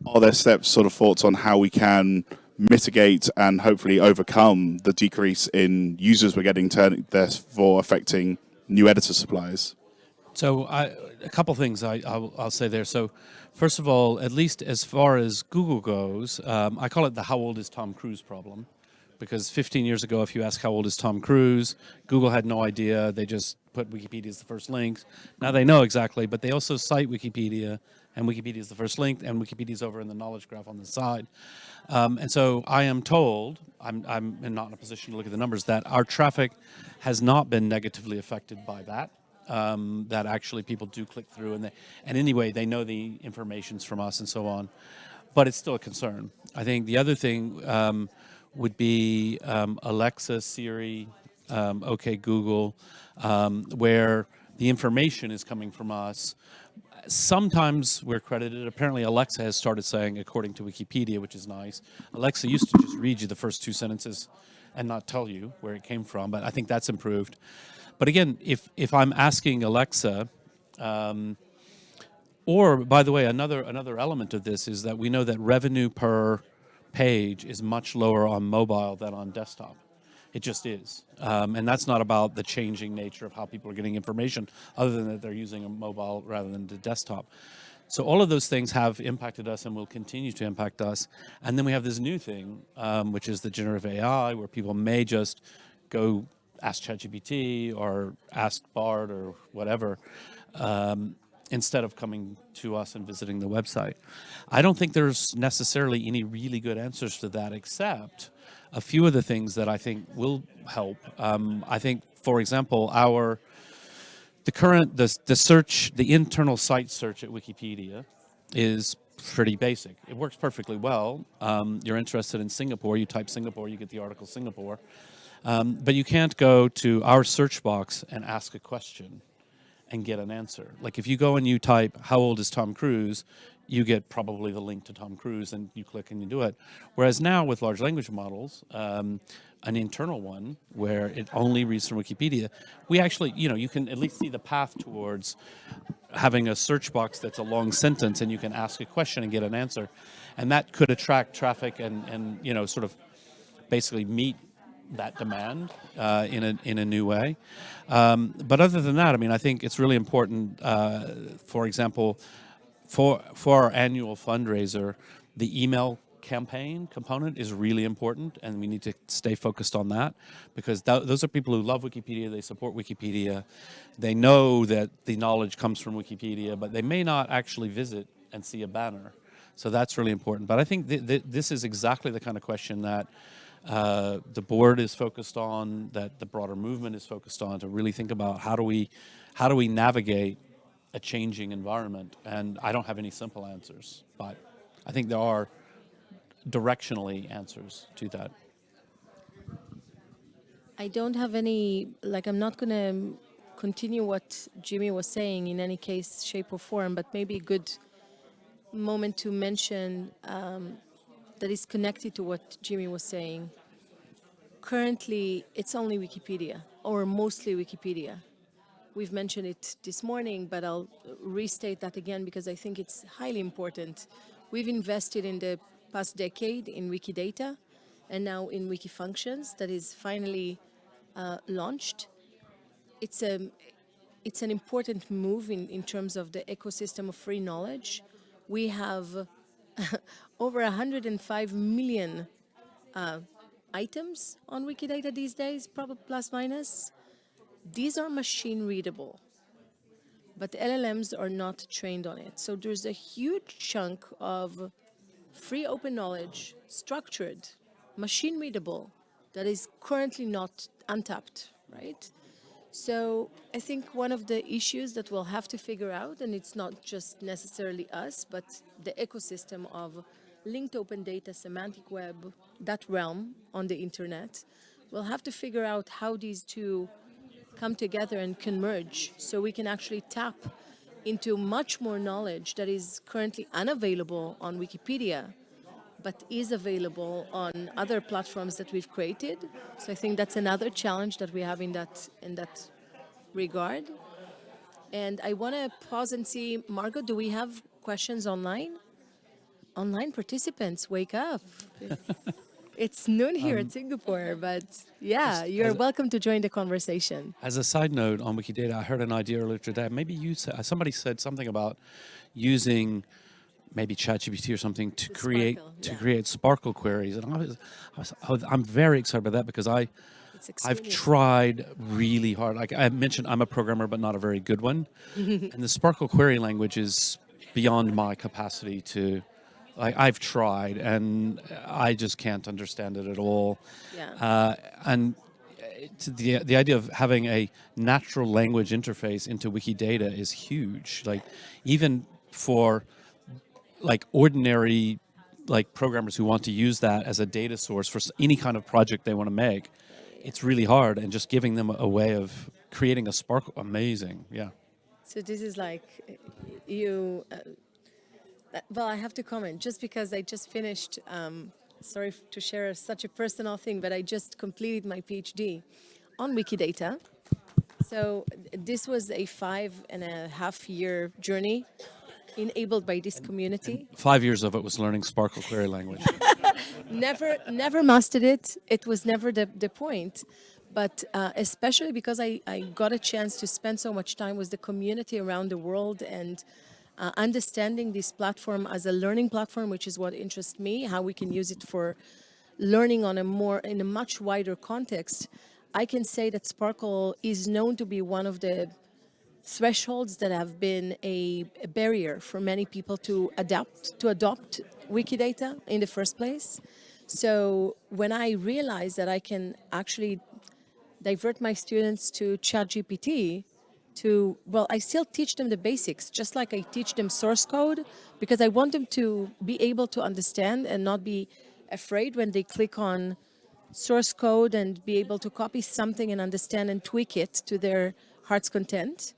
Are there steps, sort of thoughts on how we can mitigate and hopefully overcome the decrease in users we're getting, therefore affecting new editor supplies? So a couple things I'll say there. So first of all, at least as far as Google goes, I call it the how old is Tom Cruise problem. Because 15 years ago, if you ask how old is Tom Cruise, Google had no idea. They just put Wikipedia as the first link. Now they know exactly, but they also cite Wikipedia, and Wikipedia is the first link, and Wikipedia is over in the knowledge graph on the side. And so I am told, I'm not in a position to look at the numbers, that our traffic has not been negatively affected by that. That actually people do click through, and anyway, they know the information's from us and so on. But it's still a concern. I think the other thing would be Alexa, Siri, OK Google, where the information is coming from us. Sometimes we're credited. Apparently, Alexa has started saying, according to Wikipedia, which is nice. Alexa used to just read you the first two sentences and not tell you where it came from, but I think that's improved. But again, if I'm asking Alexa, or by the way, another element of this is that we know that revenue per page is much lower on mobile than on desktop. It just is. And that's not about the changing nature of how people are getting information, other than that they're using a mobile rather than the desktop. So all of those things have impacted us and will continue to impact us. And then we have this new thing, which is the generative AI, where people may just go ask ChatGPT or ask Bard or whatever, instead of coming to us and visiting the website. I don't think there's necessarily any really good answers to that, except a few of the things that I think will help. I think, for example, the internal site search at Wikipedia is pretty basic. It works perfectly well. You're interested in Singapore, you type Singapore, you get the article Singapore. But you can't go to our search box and ask a question and get an answer. Like if you go and you type, how old is Tom Cruise, you get probably the link to Tom Cruise and you click and you do it. Whereas now with large language models, an internal one where it only reads from Wikipedia, we actually, you can at least see the path towards having a search box that's a long sentence and you can ask a question and get an answer. And that could attract traffic and sort of basically meet that demand in a new way. But other than that, I mean, I think it's really important, for example, for our annual fundraiser, the email campaign component is really important, and we need to stay focused on that, because those are people who love Wikipedia, they support Wikipedia, they know that the knowledge comes from Wikipedia, but they may not actually visit and see a banner. So that's really important. But I think this is exactly the kind of question that the board is focused on, that the broader movement is focused on, to really think about how do we navigate a changing environment. And I don't have any simple answers, but I think there are directionally answers to that. I don't have any, like, I'm not going to continue what Jimmy was saying in any case, shape, or form, but maybe a good moment to mention that is connected to what Jimmy was saying. Currently, it's only Wikipedia, or mostly Wikipedia. We've mentioned it this morning, but I'll restate that again because I think it's highly important. We've invested in the past decade in Wikidata and now in Wikifunctions that is finally launched. It's an important move in terms of the ecosystem of free knowledge. We have over 105 million items on Wikidata these days, probably plus minus. These are machine readable, but LLMs are not trained on it. So there's a huge chunk of free open knowledge, structured, machine readable, that is currently not untapped, right? So I think one of the issues that we'll have to figure out, and it's not just necessarily us, but the ecosystem of linked open data, semantic web, that realm on the internet, we'll have to figure out how these two come together and converge so we can actually tap into much more knowledge that is currently unavailable on Wikipedia, but is available on other platforms that we've created. So I think that's another challenge that we have in that regard. And I want to pause and see, Margot, do we have questions online? Online participants, wake up. It's noon here in Singapore, but yeah, you're welcome to join the conversation. As a side note on Wikidata, I heard an idea earlier today. Maybe somebody said something about using maybe ChatGPT or something to create Sparkle queries, and I'm very excited about that because I've tried really hard. Like I mentioned, I'm a programmer, but not a very good one, and the Sparkle query language is beyond my capacity to. I've tried, and I just can't understand it at all. Yeah. And the idea of having a natural language interface into Wikidata is huge. Like even for ordinary programmers who want to use that as a data source for any kind of project they want to make, it's really hard. And just giving them a way of creating a Sparkle, amazing. Yeah. So this is like you. Well, I have to comment just because I just finished. Sorry to share such a personal thing, but I just completed my PhD on Wikidata. So this was a 5.5-year journey enabled by this community. 5 years of it was learning Sparkle query language. Never mastered it. It was never the point. But especially because I got a chance to spend so much time with the community around the world and understanding this platform as a learning platform, which is what interests me, how we can use it for learning in a much wider context. I can say that Sparkle is known to be one of the thresholds that have been a barrier for many people to adopt Wikidata in the first place. So when I realized that I can actually divert my students to ChatGPT I still teach them the basics, just like I teach them source code, because I want them to be able to understand and not be afraid when they click on source code and be able to copy something and understand and tweak it to their heart's content.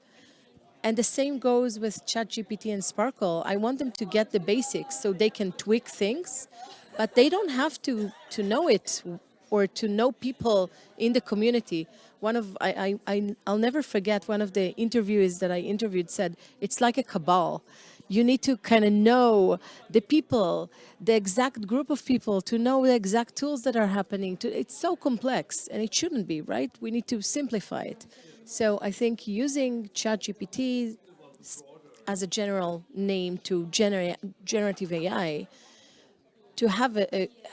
And the same goes with ChatGPT and Sparkle. I want them to get the basics so they can tweak things, but they don't have to know it or to know people in the community. I'll never forget one of the interviewees that I interviewed said, it's like a cabal. You need to kind of know the people, the exact group of people, to know the exact tools that are happening. It's so complex, and it shouldn't be, right? We need to simplify it. So I think using ChatGPT as a general name to generative AI to have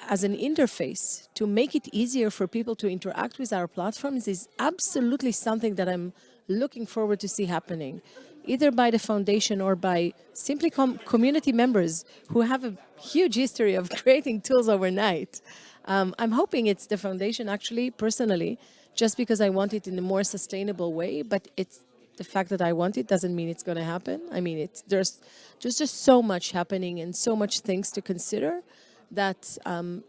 as an interface to make it easier for people to interact with our platforms is absolutely something that I'm looking forward to see happening, either by the foundation or by simply community members who have a huge history of creating tools overnight. I'm hoping it's the foundation, actually, personally, just because I want it in a more sustainable way, but it's the fact that I want it doesn't mean it's going to happen. I mean, there's just so much happening and so much things to consider that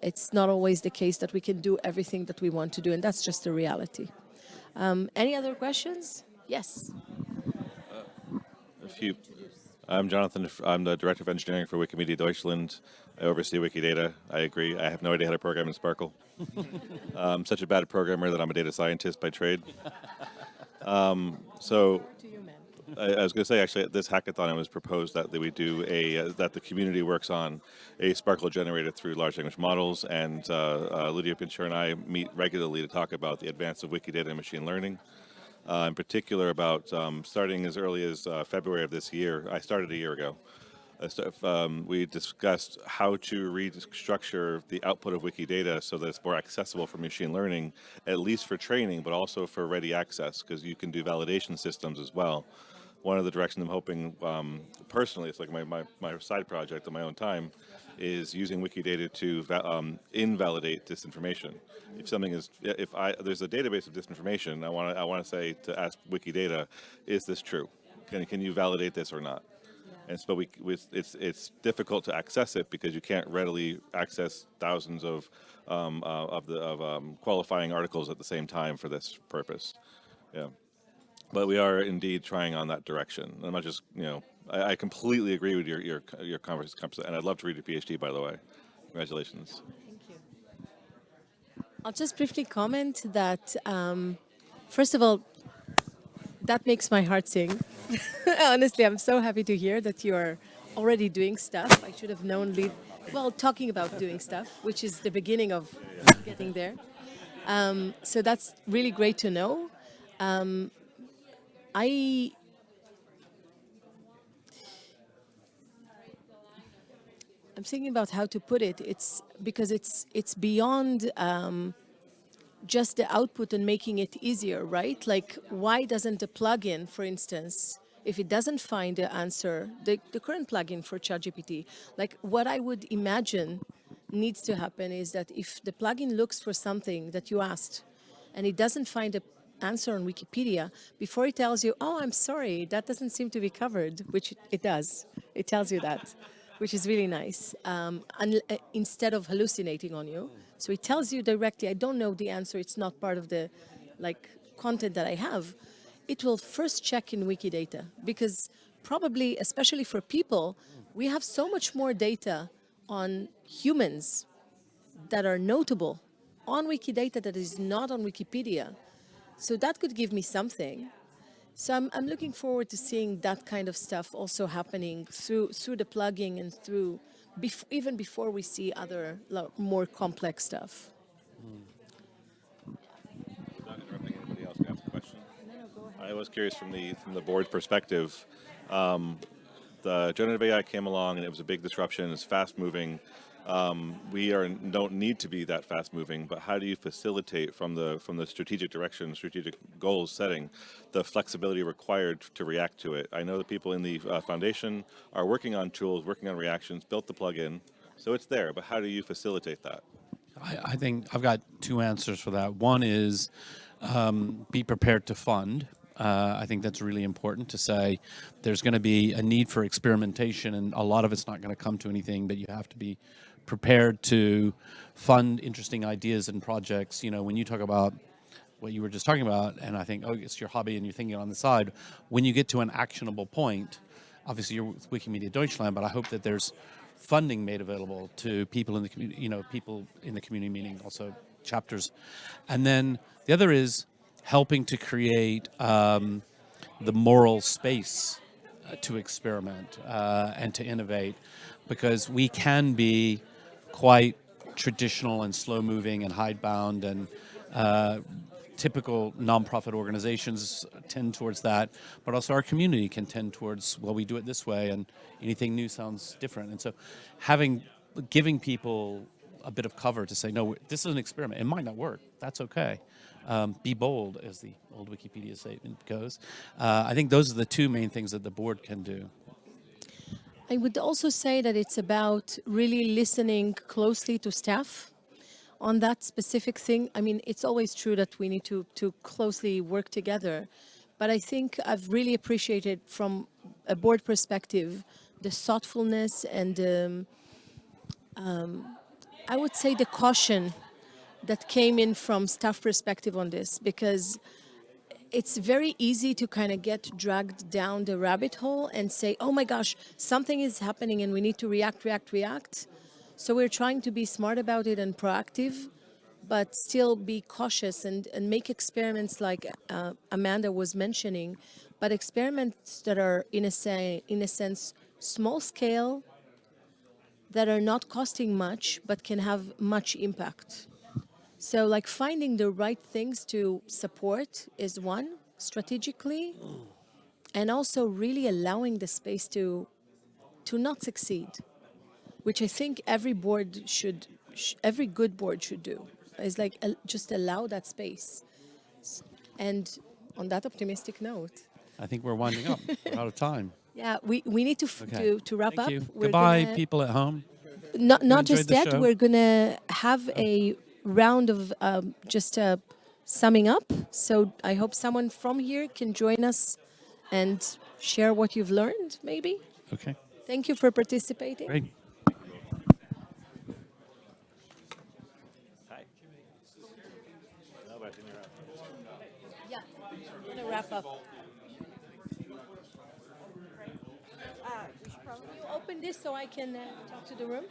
it's not always the case that we can do everything that we want to do, and that's just the reality. Any other questions? Yes. A few. I'm Jonathan. I'm the Director of Engineering for Wikimedia Deutschland. I oversee Wikidata. I agree. I have no idea how to program in Sparkle. I'm such a bad programmer that I'm a data scientist by trade. So I was going to say, actually, at this hackathon, it was proposed that we do that the community works on a Sparkle generated through large language models, and Lydia Pinchur and I meet regularly to talk about the advance of Wikidata and machine learning. In particular about starting as early as February of this year. I started a year ago. We discussed how to restructure the output of Wikidata so that it's more accessible for machine learning, at least for training, but also for ready access, because you can do validation systems as well. One of the directions I'm hoping, personally, it's like my side project on my own time, is using Wikidata to invalidate disinformation. If something is, there's a database of disinformation, I want to say to ask Wikidata, is this true? Can you validate this or not? And so it's difficult to access it because you can't readily access thousands of qualifying articles at the same time for this purpose. Yeah. But we are indeed trying on that direction. I'm not just, I completely agree with your conversation, and I'd love to read your PhD, by the way. Congratulations. Thank you. I'll just briefly comment that, first of all, that makes my heart sing. Honestly, I'm so happy to hear that you are already doing stuff. I should have known, talking about doing stuff, which is the beginning of getting there. So that's really great to know. I'm thinking about how to put it. It's because it's beyond just the output and making it easier, right? Like, why doesn't the plugin, for instance, if it doesn't find the answer, the current plugin for ChatGPT, like what I would imagine needs to happen is that if the plugin looks for something that you asked and it doesn't find an answer on Wikipedia, before it tells you, oh, I'm sorry, that doesn't seem to be covered, which it does. It tells you that, which is really nice, instead of hallucinating on you. So it tells you directly, I don't know the answer, it's not part of the content that I have. It will first check in Wikidata, because probably, especially for people, we have so much more data on humans that are notable on Wikidata that is not on Wikipedia. So that could give me something. So I'm looking forward to seeing that kind of stuff also happening through the plugging and through even before we see other more complex stuff. Without interrupting anybody else, can I ask a question? I was curious from the board's perspective. The generative AI came along and it was a big disruption. It's fast moving. We don't need to be that fast moving, but how do you facilitate from the strategic direction, strategic goals setting, the flexibility required to react to it? I know the people in the foundation are working on tools, working on reactions, built the plugin, so it's there, but how do you facilitate that? I think I've got two answers for that. One is be prepared to fund. I think that's really important to say there's going to be a need for experimentation, and a lot of it's not going to come to anything, but you have to be prepared to fund interesting ideas and projects. You know, when you talk about what you were just talking about, and I think, oh, it's your hobby and you're thinking on the side, when you get to an actionable point, obviously you're with Wikimedia Deutschland, but I hope that there's funding made available to people in the community, people in the community, meaning also chapters. And then the other is helping to create the moral space to experiment and to innovate, because we can be quite traditional and slow-moving and hidebound, and typical nonprofit organizations tend towards that, but also our community can tend towards, well, we do it this way, and anything new sounds different. And so having giving people a bit of cover to say, no, this is an experiment. It might not work. That's okay. Be bold, as the old Wikipedia statement goes. I think those are the two main things that the board can do. I would also say that it's about really listening closely to staff on that specific thing. I mean, it's always true that we need to closely work together, but I think I've really appreciated from a board perspective the thoughtfulness and I would say the caution that came in from staff perspective on this, because it's very easy to kind of get dragged down the rabbit hole and say, oh my gosh, something is happening and we need to react. So we're trying to be smart about it and proactive, but still be cautious and make experiments like Amanda was mentioning, but experiments that are, in a sense, small scale, that are not costing much, but can have much impact. So like finding the right things to support is one, strategically, and also really allowing the space to not succeed, which I think every board should, every good board should do, is like just allow that space. And on that optimistic note. I think we're winding up. We're out of time. Yeah, we need to Okay. to wrap Thank up. you. We're Goodbye, gonna, people at home. not enjoyed just the that, show? we're gonna have a round of just summing up. So I hope someone from here can join us and share what you've learned, maybe. Okay. Thank you for participating. Great. Yeah, we're gonna wrap up. You open this so I can talk to the room.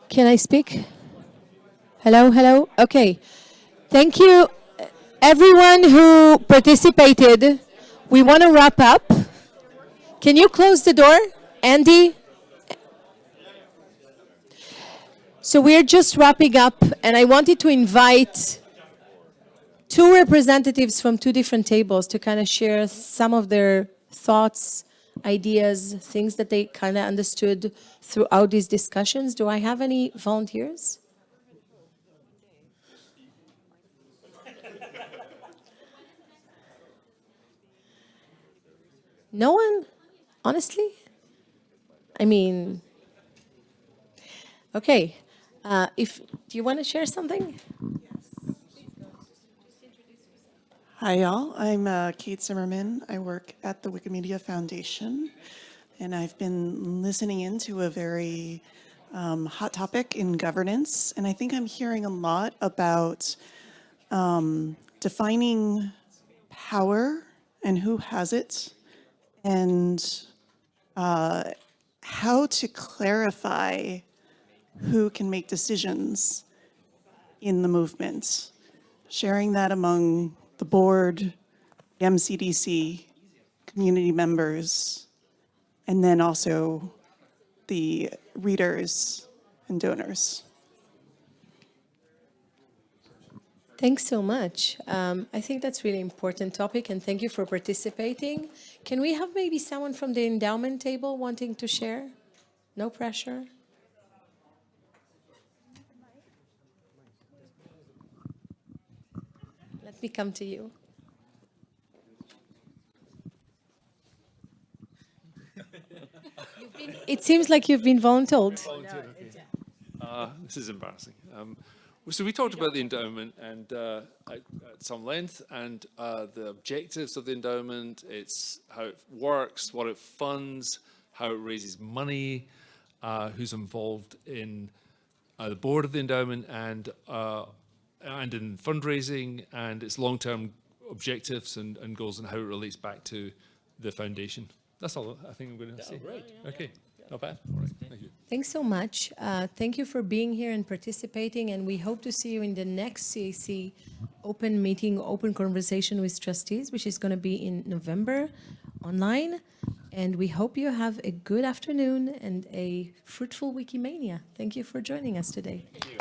Can I speak? Hello? Okay. Thank you, everyone who participated. We want to wrap up. Can you close the door, Andy? So we're just wrapping up, and I wanted to invite two representatives from two different tables to kind of share some of their thoughts, ideas, things that they kind of understood throughout these discussions. Do I have any volunteers? No one? Honestly? I mean, okay. Do you want to share something? Hi, y'all. I'm Kate Zimmerman. I work at the Wikimedia Foundation, and I've been listening into a very hot topic in governance, and I think I'm hearing a lot about defining power and who has it, and how to clarify who can make decisions in the movement. Sharing that among the board, the MCDC, community members, and then also the readers and donors. Thanks so much. I think that's really important topic, and thank you for participating. Can we have maybe someone from the endowment table wanting to share? No pressure. Let me come to you. It seems like you've been voluntold. This is embarrassing. So we talked about the endowment and at some length, and the objectives of the endowment, it's how it works, what it funds, how it raises money, who's involved in the board of the endowment and in fundraising, and its long-term objectives and goals, and how it relates back to the foundation. That's all I think I'm going to say. Great. Okay, not bad. All right, thank you. Thanks so much. Thank you for being here and participating, and we hope to see you in the next CAC open meeting, open conversation with trustees, which is going to be in November online. And we hope you have a good afternoon and a fruitful Wikimania. Thank you for joining us today. Thank you.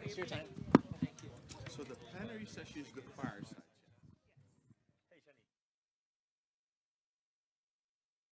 It's your time. which is the farce.